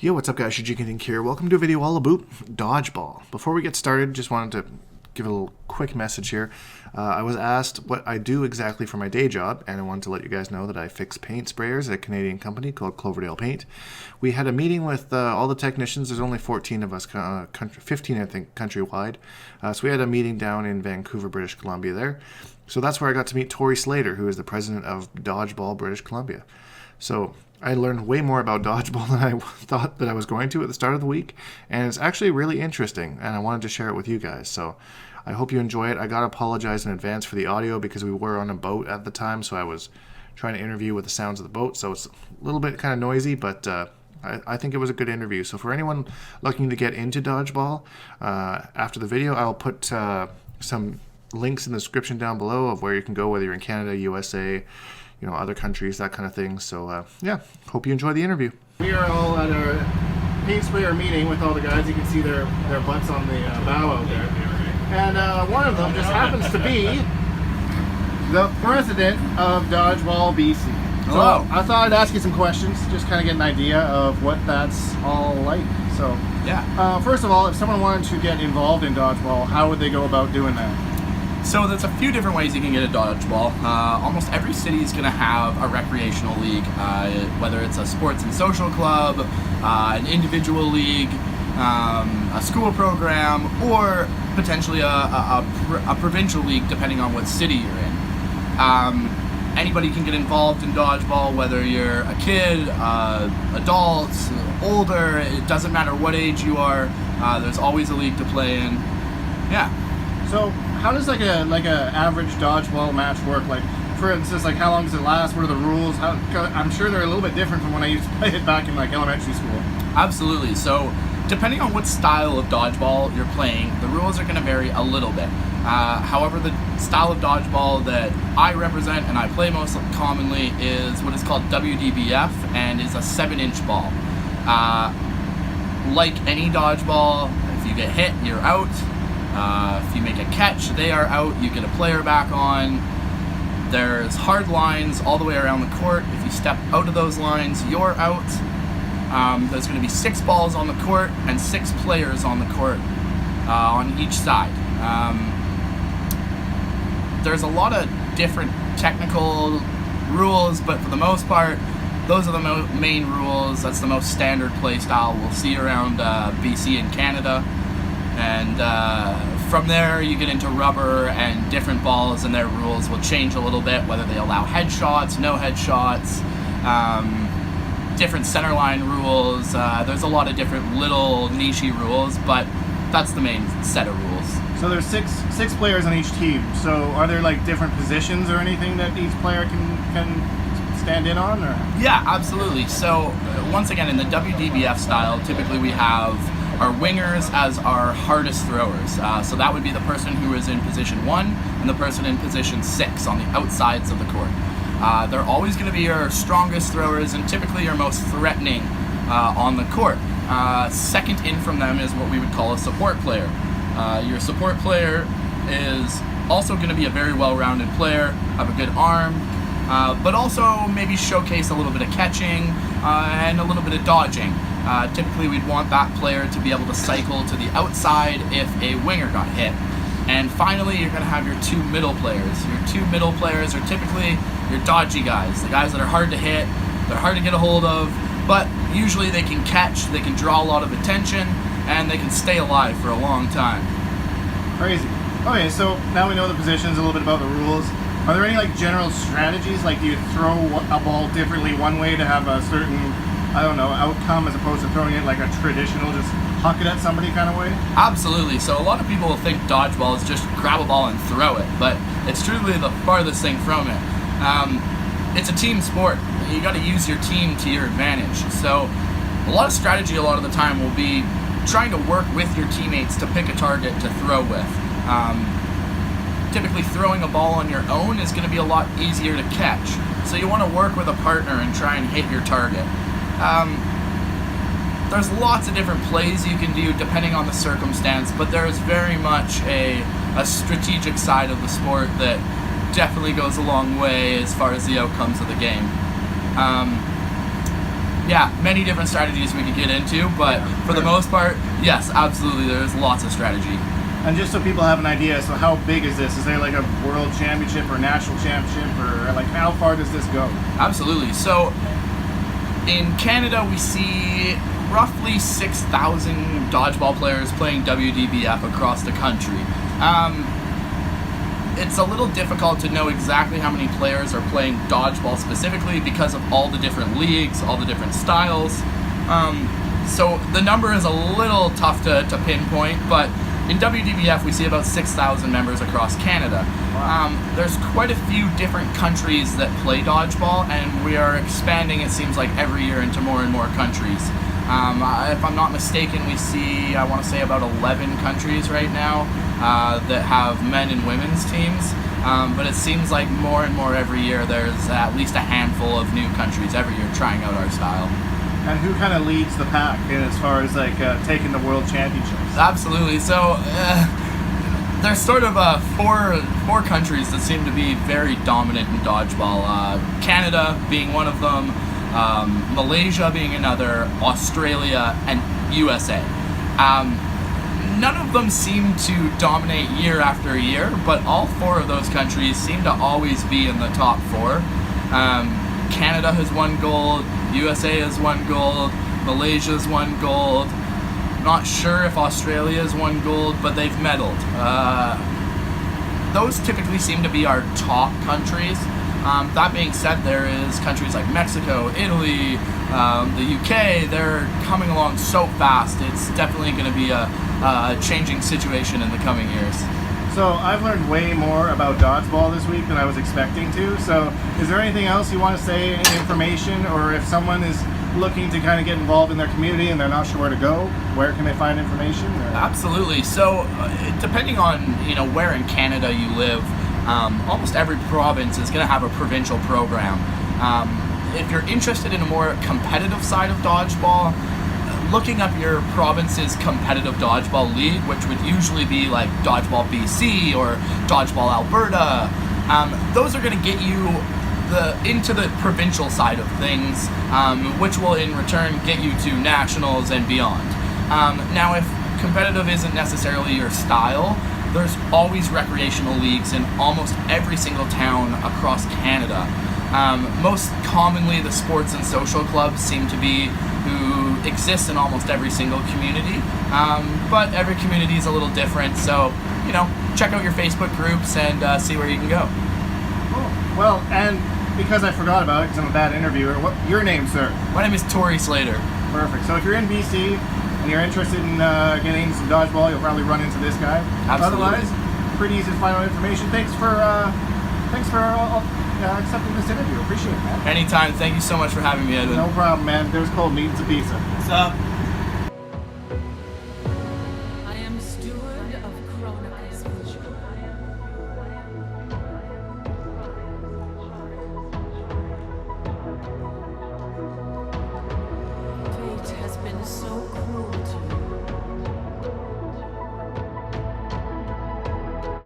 Yo, what's up guys, Shujinkydink here. Welcome to a video all about Dodgeball. Before we get started, just wanted to give a little quick message here. I was asked what I do exactly for my day job, and I wanted to let you guys know that I fix paint sprayers at a Canadian company called Cloverdale Paint. We had a meeting with all the technicians. There's only 14 of us, 15 I think, countrywide. So we had a meeting down in Vancouver, British Columbia there. So that's where I got to meet Tori Slater, who is the president of Dodgeball British Columbia. So I learned way more about dodgeball than I thought that I was going to at the start of the week, and it's actually really interesting, and I wanted to share it with you guys. So I hope you enjoy it. I gotta apologize in advance for the audio because we were on a boat at the time, so I was trying to interview with the sounds of the boat, so it's a little bit kind of noisy, but I think it was a good interview. So for anyone looking to get into dodgeball, after the video, I'll put some links in the description down below of where you can go, whether you're in Canada, USA, you know, other countries, that kind of thing. So yeah, hope you enjoy the interview. We are all at our paint sprayer meeting with all the guys. You can see their butts on the bow out there. And one of them just happens to be the president of Dodgeball BC. Hello. So I thought I'd ask you some questions, just kind of get an idea of what that's all like. So Yeah. First of all, if someone wanted to get involved in dodgeball, how would they go about doing that? So there's a few different ways you can get a dodgeball. Almost every city is going to have a recreational league, whether it's a sports and social club, an individual league, a school program, or potentially a provincial league, depending on what city you're in. Anybody can get involved in dodgeball, whether you're a kid, adults, older. It doesn't matter what age you are. There's always a league to play in. Yeah. So how does like a average dodgeball match work? Like, for instance, like how long does it last? What are the rules? I'm sure they're a little bit different from when I used to play it back in like elementary school. Absolutely. So depending on what style of dodgeball you're playing, the rules are going to vary a little bit. However, the style of dodgeball that I represent and I play most commonly is what is called WDBF, and is a 7-inch ball. Like any dodgeball, if you get hit, you're out. If you make a catch, they are out. You get a player back on. There's hard lines all the way around the court. If you step out of those lines, you're out. There's going to be 6 balls on the court and 6 players on the court on each side. There's a lot of different technical rules, but for the most part, those are the main rules. That's the most standard play style we'll see around BC and Canada. And from there you get into rubber, and different balls and their rules will change a little bit, whether they allow headshots, no headshots, different centerline rules. There's a lot of different little niche-y rules, but that's the main set of rules. So there's six players on each team. So are there like different positions or anything that each player can stand in on? Or? Yeah, absolutely. So once again, in the WDBF style, typically we have our wingers as our hardest throwers. So that would be the person who is in position 1 and the person in position 6 on the outsides of the court. They're always going to be your strongest throwers and typically your most threatening on the court. Second in from them is what we would call a support player. Your support player is also going to be a very well-rounded player, have a good arm, but also maybe showcase a little bit of catching and a little bit of dodging. Typically we'd want that player to be able to cycle to the outside if a winger got hit. And finally, you're going to have your 2 middle players. Your 2 middle players are typically your dodgy guys, the guys that are hard to hit, they're hard to get a hold of, but usually they can catch, they can draw a lot of attention, and they can stay alive for a long time. Crazy. Okay, so now we know the positions, a little bit about the rules. Are there any like general strategies? Like, do you throw a ball differently one way to have a certain, I don't know, outcome, as opposed to throwing it like a traditional, just huck it at somebody kind of way? Absolutely. So a lot of people will think dodgeball is just grab a ball and throw it, but it's truly the farthest thing from it. It's a team sport. You got to use your team to your advantage. So a lot of strategy a lot of the time will be trying to work with your teammates to pick a target to throw with. Typically throwing a ball on your own is going to be a lot easier to catch. So you want to work with a partner and try and hit your target. There's lots of different plays you can do depending on the circumstance, but there is very much a strategic side of the sport that definitely goes a long way as far as the outcomes of the game. Yeah, many different strategies we could get into, but for the most part, yes, absolutely, there's lots of strategy. And just so people have an idea, so how big is this? Is there like a world championship or national championship, or like how far does this go? Absolutely. So in Canada, we see roughly 6,000 dodgeball players playing WDBF across the country. It's a little difficult to know exactly how many players are playing dodgeball specifically because of all the different leagues, all the different styles. So the number is a little tough to pinpoint, but in WDBF we see about 6,000 members across Canada. There's quite a few different countries that play dodgeball, and we are expanding, it seems like, every year into more and more countries. If I'm not mistaken, we see, I want to say, about 11 countries right now that have men and women's teams. But it seems like more and more every year there's at least a handful of new countries every year trying out our style. And who kind of leads the pack as far as like taking the world championships? Absolutely. So there's sort of four countries that seem to be very dominant in dodgeball. Canada being one of them, Malaysia being another, Australia, and USA. None of them seem to dominate year after year, but all four of those countries seem to always be in the top four. Canada has won gold, USA has won gold, Malaysia's won gold. Not sure if Australia's won gold, but they've medaled. Those typically seem to be our top countries. That being said, there is countries like Mexico, Italy, the UK. They're coming along so fast. It's definitely going to be a changing situation in the coming years. So I've learned way more about dodgeball this week than I was expecting to. So is there anything else you want to say, any information, or if someone is looking to kind of get involved in their community and they're not sure where to go, where can they find information? Or? Absolutely. So depending on where in Canada you live, almost every province is going to have a provincial program. If you're interested in a more competitive side of dodgeball, looking up your province's competitive dodgeball league, which would usually be like Dodgeball BC or Dodgeball Alberta, those are going to get you into the provincial side of things, which will in return get you to nationals and beyond. Now, if competitive isn't necessarily your style, there's always recreational leagues in almost every single town across Canada. Most commonly, the sports and social clubs seem to be who exist in almost every single community, but every community is a little different, so check out your Facebook groups and see where you can go. Cool. Well, and because I forgot about it because I'm a bad interviewer, what your name, sir? My name is Tori Slater. Perfect. So if you're in BC and you're interested in getting into some dodgeball, you'll probably run into this guy. Absolutely. Otherwise, pretty easy to find out information. Thanks for accepting this interview. Appreciate it, man. Anytime. Thank you so much for having me, Edwin. No problem, man. There's cold meat and some pizza. What's up? I am steward of Chronicles vision. Fate has been so cruel to you.